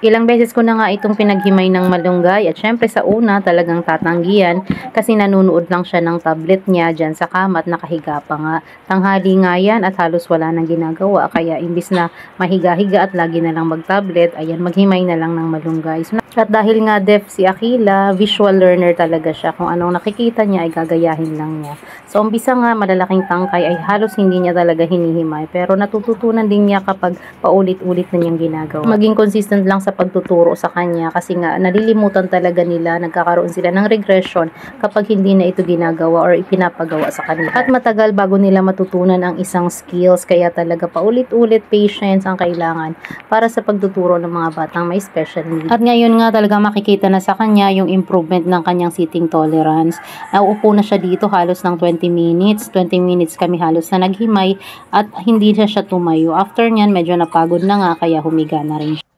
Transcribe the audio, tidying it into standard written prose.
Ilang beses ko na nga itong pinaghimay ng malunggay at syempre sa una talagang tatanggihan kasi nanunood lang siya ng tablet niya dyan sa kama at nakahiga pa nga. Tanghali nga yan at halos wala nang ginagawa kaya imbis na mahiga-higa at lagi na lang mag-tablet, ayan maghimay na lang ng malunggay. At dahil nga deaf si Akila, visual learner talaga siya. Kung anong nakikita niya ay gagayahin lang niya. So umpisa nga malalaking tangkay ay halos hindi niya talaga hinihimay pero natututunan din niya kapag paulit-ulit na niyang ginagawa. Maging consistent lang sa pagtuturo sa kanya kasi nga nalilimutan talaga nila, nagkakaroon sila ng regression kapag hindi na ito ginagawa or ipinapagawa sa kanila. At matagal bago nila matutunan ang isang skills kaya talaga paulit-ulit patience ang kailangan para sa pagtuturo ng mga batang may special needs. At ngayon nga talaga makikita na sa kanya yung improvement ng kanyang sitting tolerance. Nauupo na siya dito halos ng 20 minutes. 20 minutes kami halos na naghimay at hindi siya tumayo. After nyan medyo napagod na nga kaya humiga na rin siya.